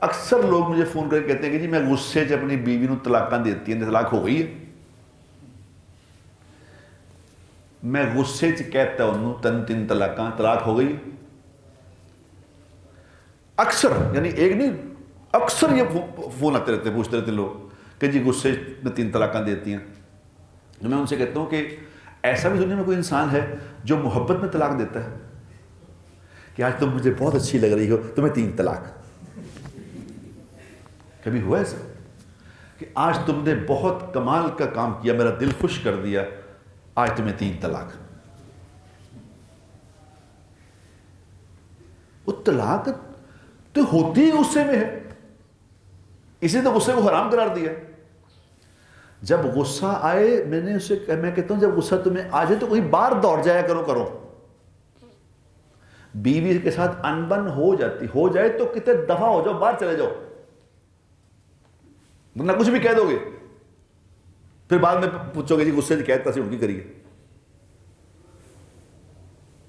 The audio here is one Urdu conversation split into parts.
اکثر لوگ مجھے فون کر کے کہتے ہیں کہ جی میں غصے سے اپنی بیوی نو طلاقاں دیتی ہیں، طلاق ہو گئی ہے. میں غصے سے کہتا ہوں تین طلاقاں، طلاق ہو گئی. اکثر یعنی ایک نہیں، اکثر یہ فون آتے رہتے ہیں، پوچھتے رہتے لوگ کہ جی غصے میں 3 طلاقاں دیتی ہیں. تو میں ان سے کہتا ہوں کہ ایسا بھی دنیا میں کوئی انسان ہے جو محبت میں طلاق دیتا ہے کہ آج تم مجھے بہت اچھی لگ رہی ہو تمہیں 3 طلاق. کبھی ہوا ایسا کہ آج تم نے بہت کمال کا کام کیا، میرا دل خوش کر دیا، آج تمہیں 3 طلاق. وہ طلاق تو ہوتی ہی غصے میں ہے، اسی تو غصے کو حرام قرار دیا. جب غصہ آئے، میں کہتا ہوں جب غصہ تمہیں آ جائے تو کہیں باہر دوڑ جایا کرو. بیوی کے ساتھ انبن ہو جائے تو کتنے دفعہ ہو جاؤ، باہر چلے جاؤ، ورنہ کچھ بھی کہہ دو گے پھر بعد میں پوچھو گے جی غصے سے کہتا سی ان کی کریے.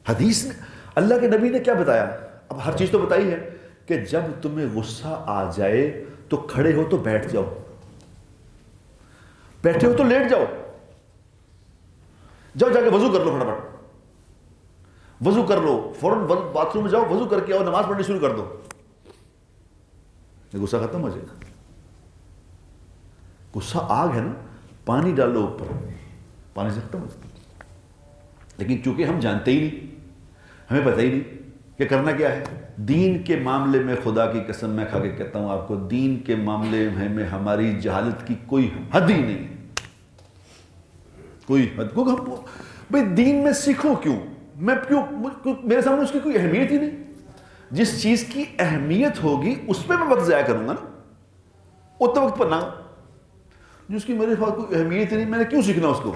حدیث میں اللہ کے نبی نے کیا بتایا؟ اب ہر چیز تو بتائی ہے کہ جب تمہیں غصہ آ جائے تو کھڑے ہو تو بیٹھ جاؤ، بیٹھے ہو تو لیٹ جاؤ، جاؤ جا کے وضو کر لو، فٹافٹ وضو کر لو، فوراً باتھ روم میں جاؤ، وضو کر کے آؤ، نماز پڑھنی شروع کر دو، یہ غصہ ختم ہو جائے گا. غصہ آگ ہے نا، پانی ڈالو اوپر، پانی سے ختم ہو جائے گا. لیکن چونکہ ہم جانتے ہی نہیں، ہمیں پتہ ہی نہیں کہ کرنا کیا ہے. دین کے معاملے میں خدا کی قسم میں کھا کے کہتا ہوں آپ کو، دین کے معاملے میں ہماری جہالت کی کوئی حد ہی نہیں ہے، کوئی حد. بھئی دین میں سیکھوں کیوں؟ میرے سامنے اس کی کوئی اہمیت ہی نہیں. جس چیز کی اہمیت ہوگی اس پہ میں وقت ضائع کروں گا نا، اتنے وقت پر نہ. جس کی میرے پاس کوئی اہمیت ہی نہیں، میں نے کیوں سیکھنا اس کو؟